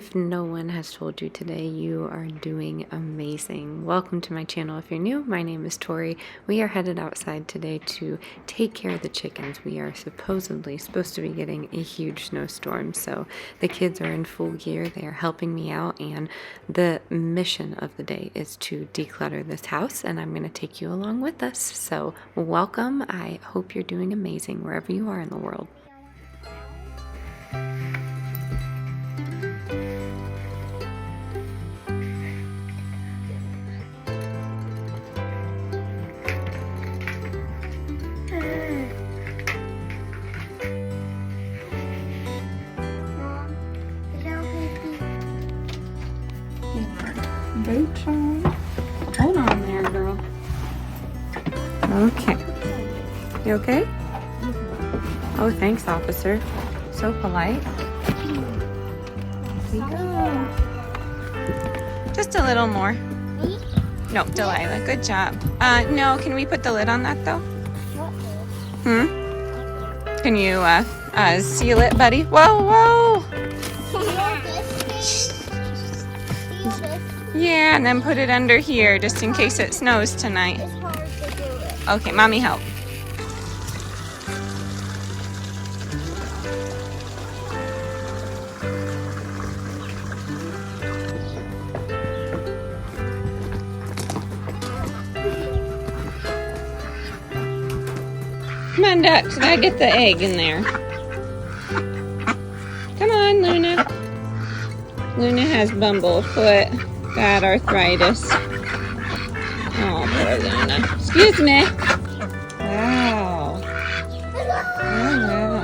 If no one has told you today, you are doing amazing. Welcome to my channel. If you're new, my name is Tory. We are headed outside today to take care of the chickens. We are supposedly supposed to be getting a huge snowstorm, so the kids are in full gear. They are helping me out, and the mission of the day is to declutter this house, and I'm going to take you along with us. So welcome. I hope you're doing amazing wherever you are in the world. Boat time. Hold on there, girl. Okay. You okay? Oh, thanks, officer. So polite. Here we go. Just a little more. No, Delilah. Good job. No, can we put the lid on that, though? Can you, seal it, buddy? Whoa, whoa! Yeah, and then put it under here just in case it snows tonight. It's hard to do it. Okay, Mommy help. Come on, ducks. Gotta get the egg in there. Come on, Luna. Luna has bumblefoot. Got arthritis. Oh, poor Luna. Excuse me. Wow. Oh, wow.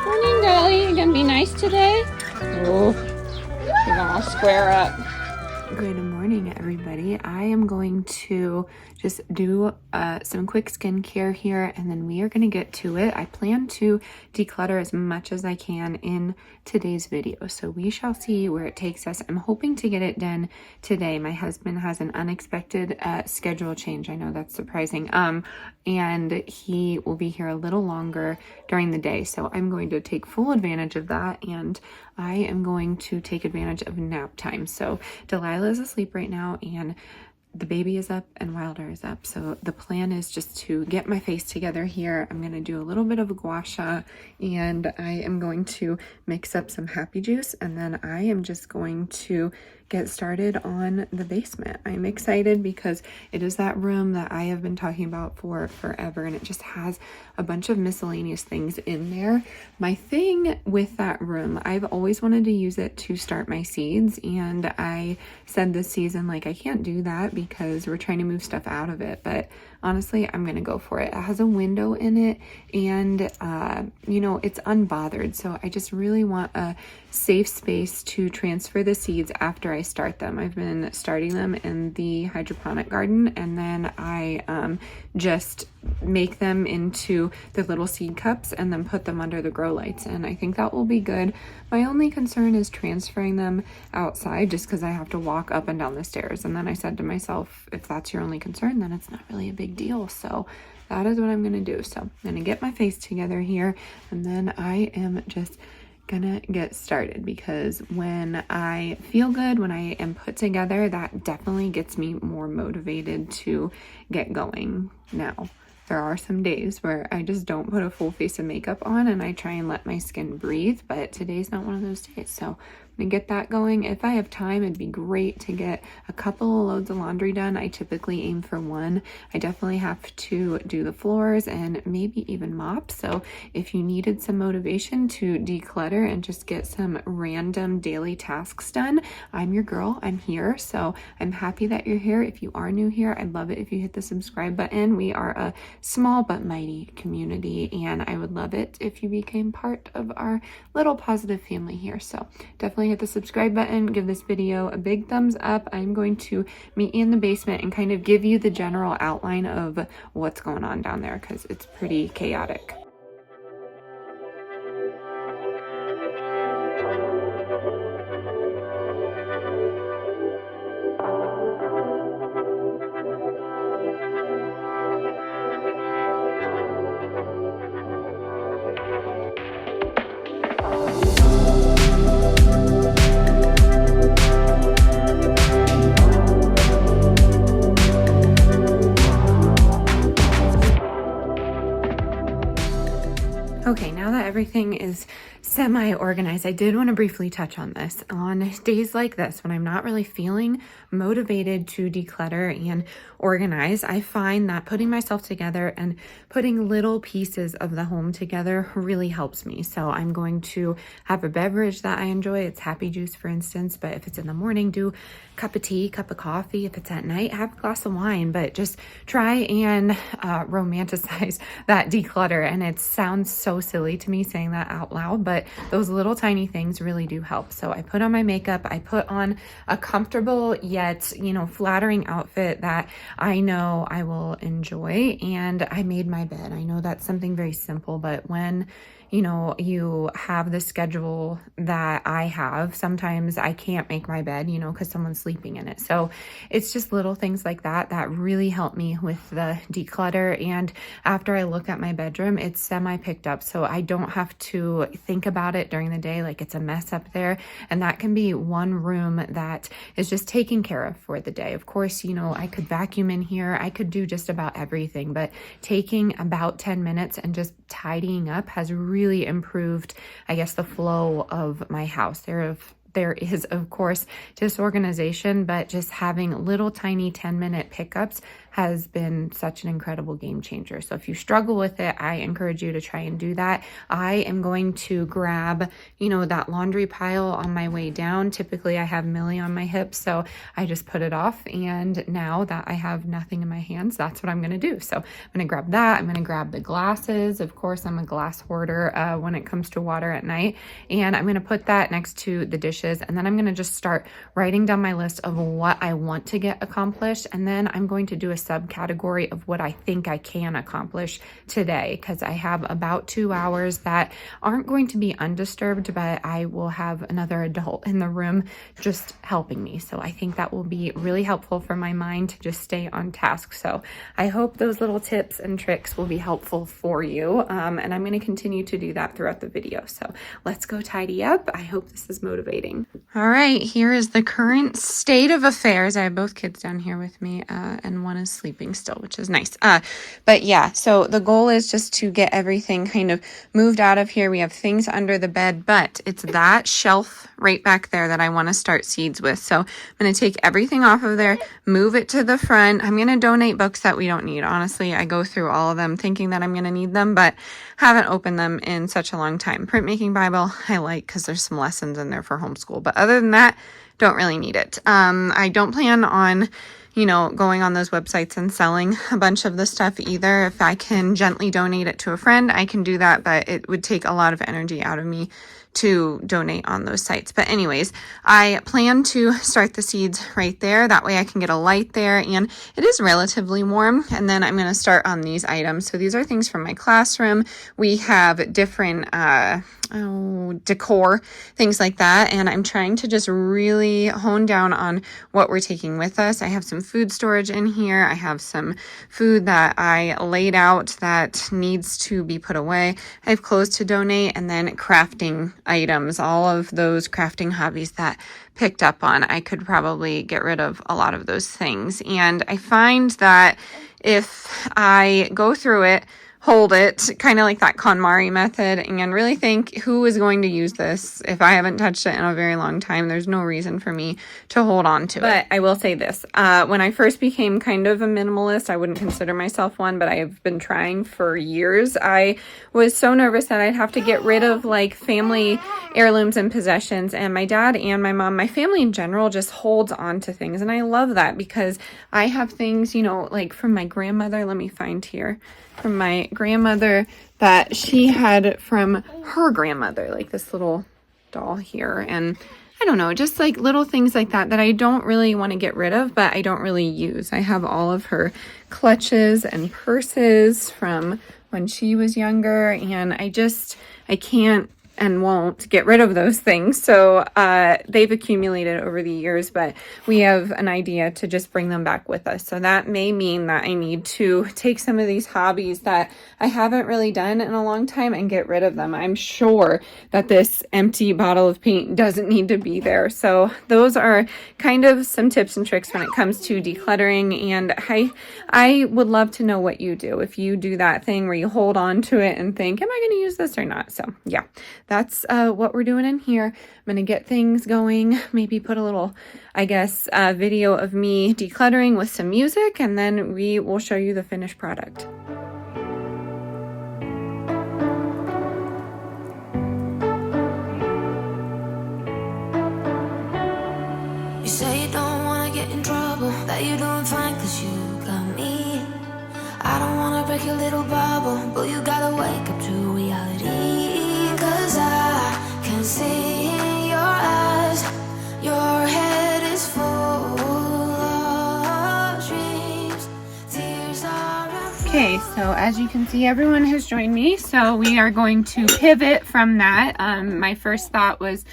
Morning, Dolly. You gonna be nice today? Oh, you're gonna square up. Good morning, everybody. I am going to just do some quick skincare here, and then we are going to get to it. I plan to declutter as much as I can in today's video, so we shall see where it takes us. I'm hoping to get it done today. My husband has an unexpected schedule change. I know that's surprising. And he will be here a little longer during the day, so I'm going to take full advantage of that, and I am going to take advantage of nap time. So Delilah is asleep right now, and the baby is up and Wilder is up. So the plan is just to get my face together here. I'm going to do a little bit of a gua sha, and I am going to mix up some happy juice, and then I am just going to get started on the basement. I'm excited because it is that room that I have been talking about for forever, and it just has a bunch of miscellaneous things in there. My thing with that room, I've always wanted to use it to start my seeds, and I said this season, like, I can't do that because we're trying to move stuff out of it, but honestly, I'm gonna go for it. It has a window in it, and you know, it's unbothered, so I just really want a safe space to transfer the seeds after I start them. I've been starting them in the hydroponic garden, and then I just make them into the little seed cups and then put them under the grow lights, and I think that will be good. My only concern is transferring them outside, just because I have to walk up and down the stairs, and then I said to myself, if that's your only concern, then it's not really a big deal. So that is what I'm gonna do. So I'm gonna get my face together here, and then I am just gonna get started, because when I feel good, when I am put together, that definitely gets me more motivated to get going. Now, there are some days where I just don't put a full face of makeup on and I try and let my skin breathe, but today's not one of those days. So I'm gonna get that going. If I have time, it'd be great to get a couple of loads of laundry done. I typically aim for one. I definitely have to do the floors and maybe even mop. So if you needed some motivation to declutter and just get some random daily tasks done, I'm your girl. I'm here. So I'm happy that you're here. If you are new here, I'd love it if you hit the subscribe button. We are a small but mighty community, and I would love it if you became part of our little positive family here. So definitely hit the subscribe button, give this video a big thumbs up. I'm going to meet you in the basement and kind of give you the general outline of what's going on down there, because it's pretty chaotic. everything is semi-organized. I did want to briefly touch on this. On days like this, when I'm not really feeling motivated to declutter and organize, I find that putting myself together and putting little pieces of the home together really helps me. So I'm going to have a beverage that I enjoy. It's happy juice, for instance, but if it's in the morning, do a cup of tea, cup of coffee. If it's at night, have a glass of wine, but just try and romanticize that declutter. And it sounds so silly to me saying that out loud, but those little tiny things really do help. So I put on my makeup, I put on a comfortable yet, flattering outfit that I know I will enjoy, and I made my bed. I know that's something very simple, but when you have the schedule that I have, sometimes I can't make my bed, because someone's sleeping in it. So it's just little things like that that really help me with the declutter. And after I look at my bedroom, it's semi picked up. So I don't have to think about it during the day like it's a mess up there. And that can be one room that is just taken care of for the day. Of course, I could vacuum in here. I could do just about everything, but taking about 10 minutes and just tidying up has really improved, I guess, the flow of my house. There is, of course, disorganization, but just having little tiny 10-minute pickups has been such an incredible game changer. So if you struggle with it, I encourage you to try and do that. I am going to grab, that laundry pile on my way down. Typically I have Millie on my hips, so I just put it off. And now that I have nothing in my hands, that's what I'm going to do. So I'm going to grab that. I'm going to grab the glasses. Of course, I'm a glass hoarder when it comes to water at night. And I'm going to put that next to the dishes. And then I'm going to just start writing down my list of what I want to get accomplished. And then I'm going to do a subcategory of what I think I can accomplish today, because I have about 2 hours that aren't going to be undisturbed, but I will have another adult in the room just helping me. So I think that will be really helpful for my mind to just stay on task. So I hope those little tips and tricks will be helpful for you. And I'm going to continue to do that throughout the video. So let's go tidy up. I hope this is motivating. All right, here is the current state of affairs. I have both kids down here with me, and one is sleeping still, which is nice. But yeah, so the goal is just to get everything kind of moved out of here. We have things under the bed, but it's that shelf right back there that I want to start seeds with. So I'm going to take everything off of there, move it to the front. I'm going to donate books that we don't need. Honestly, I go through all of them thinking that I'm going to need them, but haven't opened them in such a long time. Printmaking Bible, I like because there's some lessons in there for homeschool, but other than that, don't really need it. I don't plan on going on those websites and selling a bunch of the stuff either. If I can gently donate it to a friend, I can do that, but it would take a lot of energy out of me to donate on those sites. But anyways, I plan to start the seeds right there. That way I can get a light there, and it is relatively warm. And then I'm going to start on these items. So these are things from my classroom. We have different decor, things like that. And I'm trying to just really hone down on what we're taking with us. I have some food storage in here. I have some food that I laid out that needs to be put away. I have clothes to donate, and then crafting items, all of those crafting hobbies that picked up on. I could probably get rid of a lot of those things. And I find that if I go through it, hold it, kind of like that KonMari method, and really think, who is going to use this? If I haven't touched it in a very long time, there's no reason for me to hold on to it. But I will say this, when I first became kind of a minimalist, I wouldn't consider myself one, but I've been trying for years. I was so nervous that I'd have to get rid of like family heirlooms and possessions, and my dad and my mom, my family in general, just holds on to things. And I love that because I have things, like from my grandmother, let me find here, from my grandmother that she had from her grandmother, like this little doll here. And I don't know, just like little things like that I don't really want to get rid of, but I don't really use. I have all of her clutches and purses from when she was younger, and I can't and won't get rid of those things. So they've accumulated over the years, but we have an idea to just bring them back with us. So that may mean that I need to take some of these hobbies that I haven't really done in a long time and get rid of them. I'm sure that this empty bottle of paint doesn't need to be there. So those are kind of some tips and tricks when it comes to decluttering. And I would love to know what you do. If you do that thing where you hold on to it and think, am I going to use this or not? So yeah, that's what we're doing in here. I'm going to get things going, maybe put a little, I guess, video of me decluttering with some music, and then we will show you the finished product. You say you don't want to get in trouble, that you're doing fine cause you got me. I don't want to break your little bubble, but you gotta wake up to reality. Cause I can see in your eyes, your head is full of dreams. Tears are Okay, so as you can see, everyone has joined me. So we are going to pivot from that. My first thought was,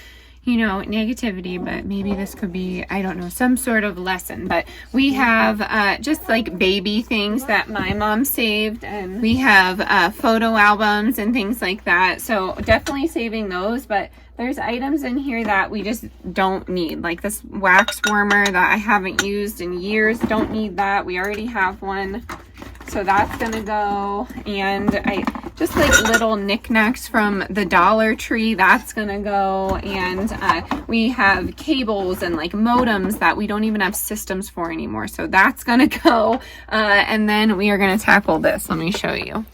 you know, negativity, but maybe this could be, I don't know, some sort of lesson. But we have just like baby things that my mom saved, and we have photo albums and things like that. So definitely saving those, but there's items in here that we just don't need, like this wax warmer that I haven't used in years. Don't need that. We already have one. So that's gonna go. And I just like little knickknacks from the Dollar Tree, that's gonna go. And we have cables and like modems that we don't even have systems for anymore, so that's gonna go. And then we are gonna tackle this. Let me show you.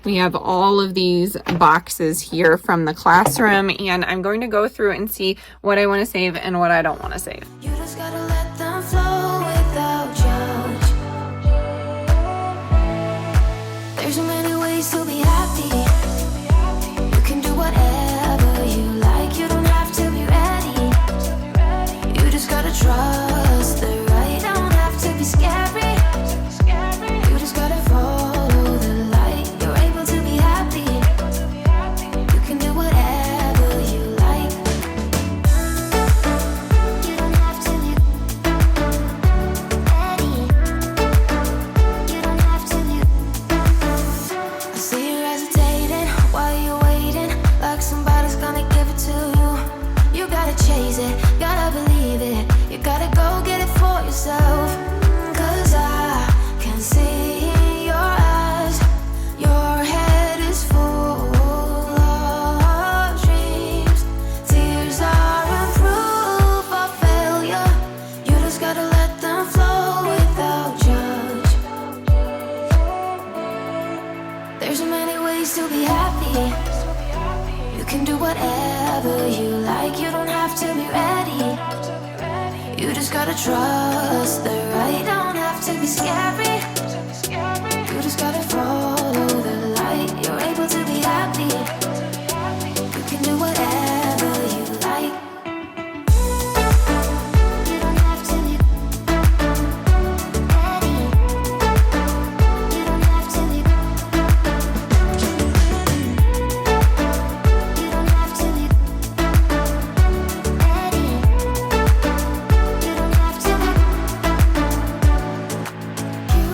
We have all of these boxes here from the classroom, and I'm going to go through and see what I want to save and what I don't want to save. You just gotta let them flow without judge. There's so many ways to be happy. You can do whatever you like. You don't have to be ready. You just gotta trust the right. Don't have to be scary. You just gotta follow the light. You're able to be happy. You can do whatever you like. You don't have to be ready. You don't have to be. I see you hesitating while you're waiting, like somebody's gonna give it to you. You gotta chase it, gotta believe it. You gotta go get it for yourself. Cause I can see in your eyes, your head is full of dreams. Tears are a proof of failure. You just gotta let them flow without judge. There's so many ways to be happy. You can do whatever you like. You don't have to be ready. You just gotta trust the right. Don't have to be scary. You just gotta follow the light. You're able to be happy. You can do whatever you like. You don't have to be ready. You don't have to be. You don't have to be ready. You don't have to be. You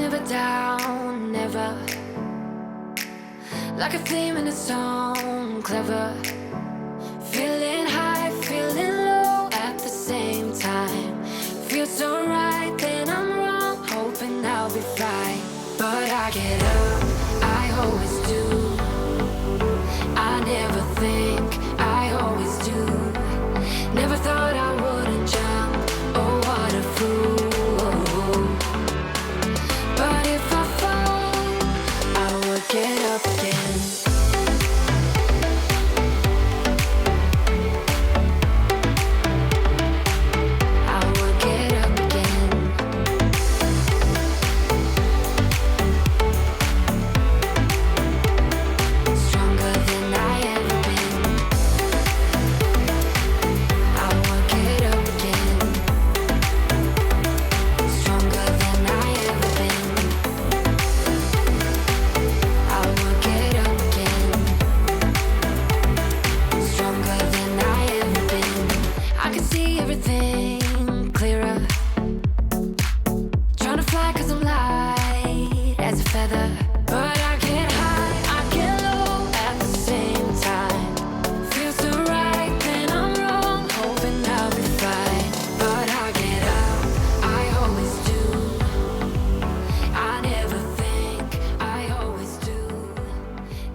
never down, never. Like a theme in a song, clever. Feeling high, feeling low at the same time. Feels so right, then I'm wrong, hoping I'll be fine. But I get up, I always do. I never think, I always do. Never thought I wouldn't jump, oh what a fool. But if I fall, I will get up again. I will get up again. Stronger than I ever been. I will get up again. Stronger than I ever been. I will get up again. Stronger than I ever been. I can see everything clearer. Trying to fly 'cause I'm light as a feather. But I get high, I get low at the same time. Feels so right, then I'm wrong, hoping I'll be fine. But I get up, I always do. I never think, I always do.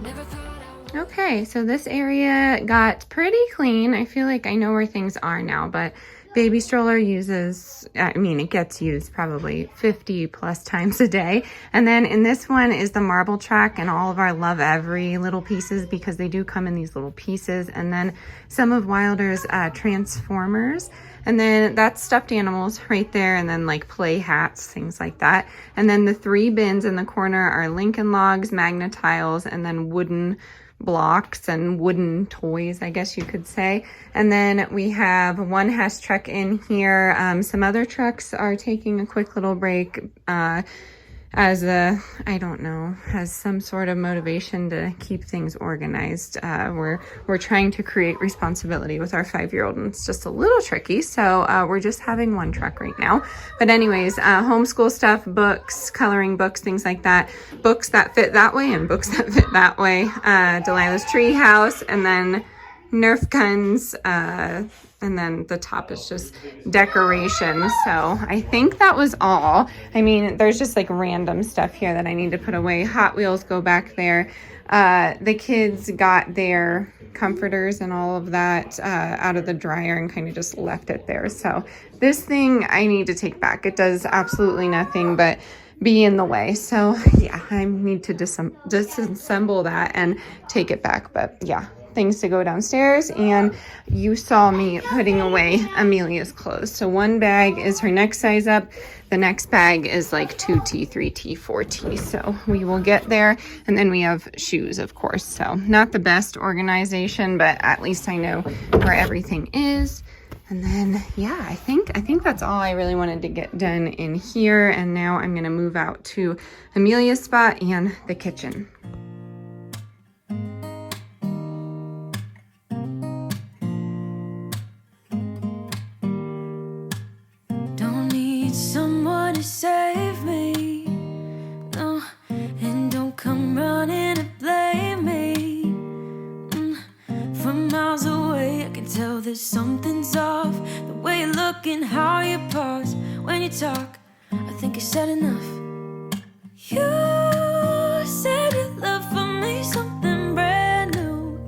Never thought I would. Okay, so this area got pretty clean. I feel like I know where things are now, but baby stroller uses, I mean, it gets used probably 50 plus times a day. And then in this one is the marble track and all of our Love Every little pieces, because they do come in these little pieces. And then some of Wilder's Transformers. And then that's stuffed animals right there. And then like play hats, things like that. And then the 3 bins in the corner are Lincoln Logs, Magna Tiles, and then wooden blocks and wooden toys, I guess you could say. And then we have one Hess truck in here. Some other trucks are taking a quick little break as a, I don't know, as some sort of motivation to keep things organized. We're trying to create responsibility with our 5-year-old, and it's just a little tricky. So we're just having one truck right now. But anyways, homeschool stuff, books, coloring books, things like that. Books that fit that way and books that fit that way. Delilah's Treehouse, and then Nerf guns, and then the top is just decoration. So I think that was all. I mean, there's just like random stuff here that I need to put away. Hot Wheels go back there. The kids got their comforters and all of that out of the dryer and kind of just left it there. So this thing I need to take back. It does absolutely nothing but be in the way. So yeah, I need to disassemble that and take it back. But yeah, things to go downstairs. And you saw me putting away Amelia's clothes. So one bag is her next size up. The next bag is like 2T, 3T, 4T. So we will get there. And then we have shoes, of course. So not the best organization, but at least I know where everything is. And then, yeah, I think that's all I really wanted to get done in here. And now I'm going to move out to Amelia's spot and the kitchen. Don't need someone to save me, no, and don't come running and blame me. From miles away I can tell there's something's off. The way you look and how you pause when you talk, I think you said enough. You said your love for me something brand new.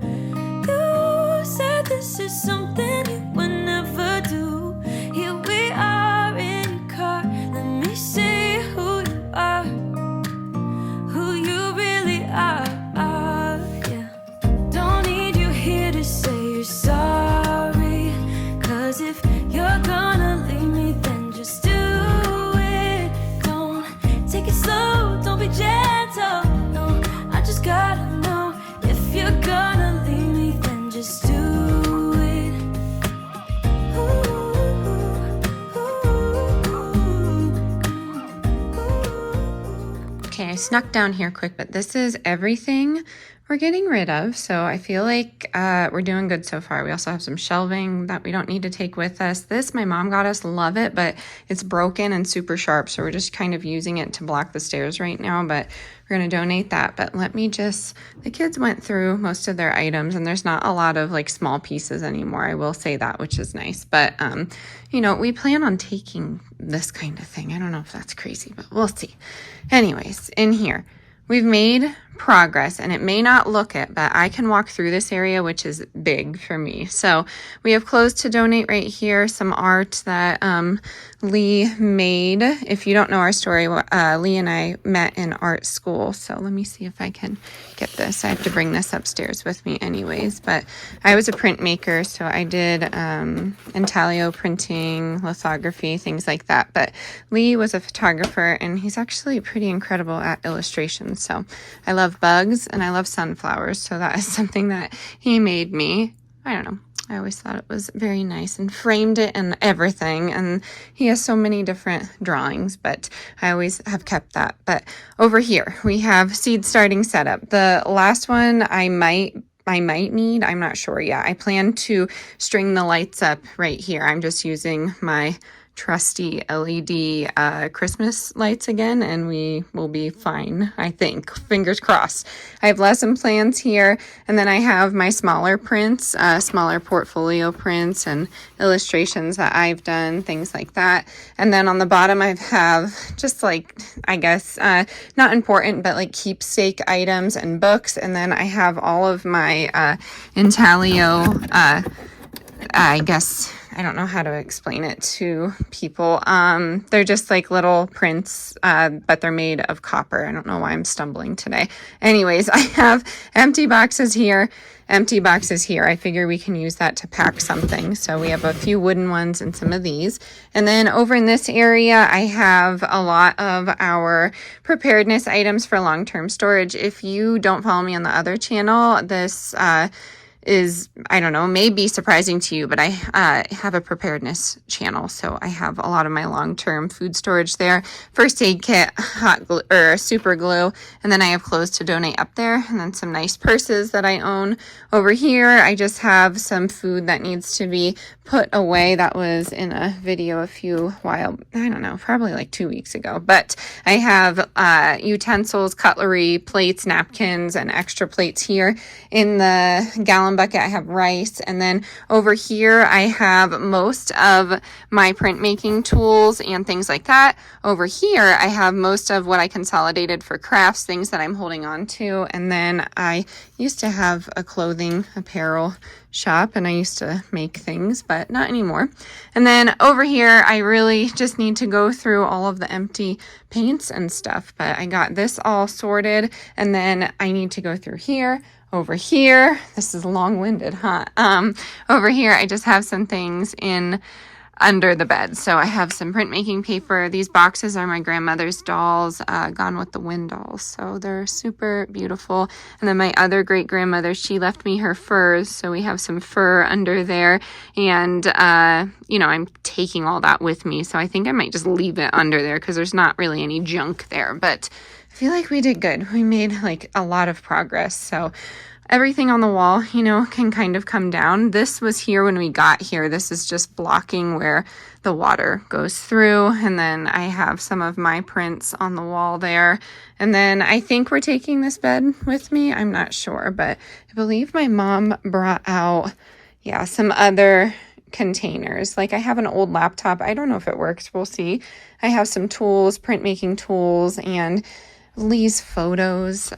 You said this is something you would never do. Here we are in your car, let me see who you are, who you really are, yeah. Don't need you here to say you're sorry, 'cause if you're gonna leave me, then just do it. Don't take it slow, don't be gentle, no, I just gotta know. If you're gonna leave me, then just do it. Okay, I snuck down here quick, but this is everything we're getting rid of. So I feel like we're doing good so far. We also have some shelving that we don't need to take with us. This, my mom got us, love it, but it's broken and super sharp. So we're just kind of using it to block the stairs right now, but we're going to donate that. But the kids went through most of their items and there's not a lot of like small pieces anymore. I will say that, which is nice. But, we plan on taking this kind of thing. I don't know if that's crazy, but we'll see. Anyways, in here, we've made progress, and it may not look it, but I can walk through this area, which is big for me. So we have clothes to donate right here, some art that Lee made. If you don't know our story, Lee and I met in art school. So let me see if I can get this. I have to bring this upstairs with me anyways, but I was a printmaker, so I did intaglio printing, lithography, things like that. But Lee was a photographer, and he's actually pretty incredible at illustrations. So I love bugs and I love sunflowers, so that is something that he made me. I don't know, I always thought it was very nice, and framed it and everything, and he has so many different drawings, but I always have kept that. But over here we have seed starting setup. The last one I might need, I'm not sure yet. I plan to string the lights up right here. I'm just using my trusty LED Christmas lights again, and we will be fine, I think. Fingers crossed. I have lesson plans here, and then I have my smaller prints, smaller portfolio prints and illustrations that I've done, things like that. And then on the bottom I have just like, I guess, not important, but like keepsake items and books. And then I have all of my intaglio, I guess, I don't know how to explain it to people. They're just like little prints, but they're made of copper. I don't know why I'm stumbling today. Anyways, I have empty boxes here, empty boxes here. I figure we can use that to pack something. So we have a few wooden ones and some of these. And then over in this area, I have a lot of our preparedness items for long-term storage. If you don't follow me on the other channel, this is, I don't know, may be surprising to you, but I have a preparedness channel, so I have a lot of my long-term food storage there. First aid kit, hot glue, or super glue, and then I have clothes to donate up there, and then some nice purses that I own. Over here, I just have some food that needs to be put away. That was in a video probably like 2 weeks ago, but I have utensils, cutlery, plates, napkins, and extra plates here. In the gallon bucket, I have rice, and then over here I have most of my printmaking tools and things like that. Over here I have most of what I consolidated for crafts, things that I'm holding on to, and then I used to have a clothing apparel shop, and I used to make things, but not anymore. And then over here I really just need to go through all of the empty paints and stuff, but I got this all sorted, and then I need to go through here. Over here, this is long-winded, huh? Over here, I just have some things under the bed. So I have some printmaking paper. These boxes are my grandmother's dolls, Gone with the Wind dolls. So they're super beautiful. And then my other great-grandmother, she left me her furs. So we have some fur under there. And, I'm taking all that with me. So I think I might just leave it under there because there's not really any junk there. But I feel like we did good. We made like a lot of progress. So everything on the wall, can kind of come down. This was here when we got here. This is just blocking where the water goes through. And then I have some of my prints on the wall there. And then I think we're taking this bed with me. I'm not sure, but I believe my mom brought out, some other containers. Like I have an old laptop. I don't know if it works. We'll see. I have some tools, printmaking tools, and Lee's photos.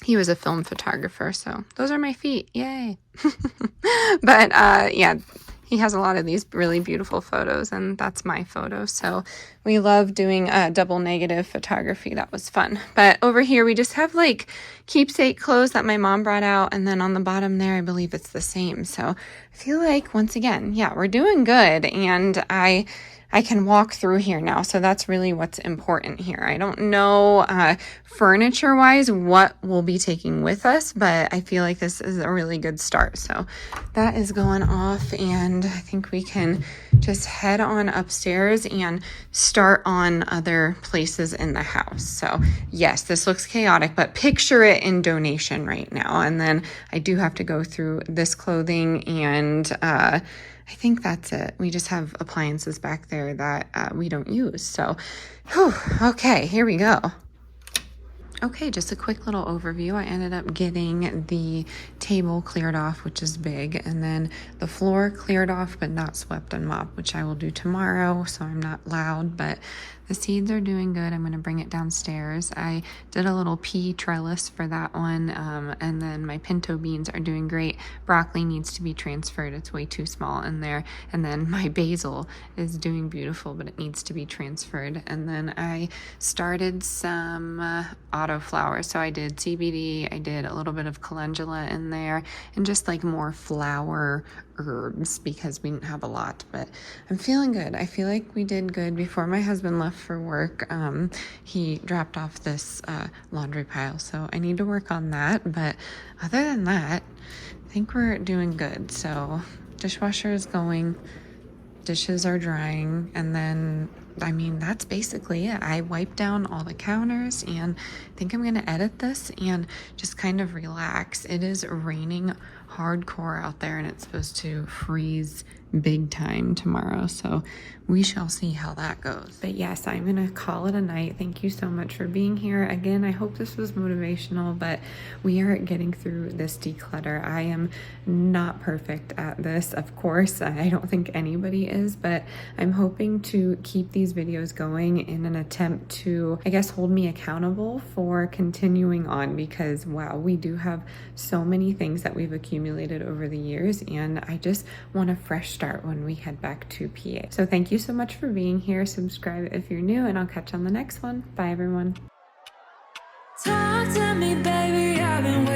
He was a film photographer, so those are my feet. Yay. But he has a lot of these really beautiful photos, and that's my photo. So we love doing double negative photography. That was fun. But over here, we just have like keepsake clothes that my mom brought out. And then on the bottom there, I believe it's the same. So I feel like, once again, we're doing good. And I I can walk through here now. So that's really what's important here. I don't know furniture wise what we'll be taking with us, but I feel like this is a really good start. So that is going off, and I think we can just head on upstairs and start on other places in the house. So yes, this looks chaotic, but picture it in donation right now. And then I do have to go through this clothing, and I think that's it. We just have appliances back there that we don't use. So, whew, okay, here we go. Okay, just a quick little overview. I ended up getting the table cleared off, which is big, and then the floor cleared off but not swept and mopped, which I will do tomorrow, so I'm not loud, but the seeds are doing good. I'm going to bring it downstairs. I did a little pea trellis for that one, and then my pinto beans are doing great. Broccoli needs to be transferred. It's way too small in there. And then my basil is doing beautiful, but it needs to be transferred. And then I started some autoflower. So I did CBD, I did a little bit of calendula in there, and just like more flower herbs because we didn't have a lot, but I'm feeling good. I feel like we did good before my husband left for work. He dropped off this laundry pile, so I need to work on that, but other than that, I think we're doing good. So dishwasher is going, dishes are drying, and then I mean, that's basically it. I wiped down all the counters, and I think I'm going to edit this and just kind of relax. It is raining hardcore out there, and it's supposed to freeze big time tomorrow, so we shall see how that goes. But yes, I'm gonna call it a night. Thank you so much for being here again. I hope this was motivational, but we are getting through this declutter. I am not perfect at this, of course. I don't think anybody is, but I'm hoping to keep these videos going in an attempt to, I guess, hold me accountable for continuing on, because wow, we do have so many things that we've accumulated over the years, and I just want a fresh start when we head back to PA. So thank you so much for being here. Subscribe if you're new, and I'll catch you on the next one. Bye everyone. Talk to me, baby, I've been waiting.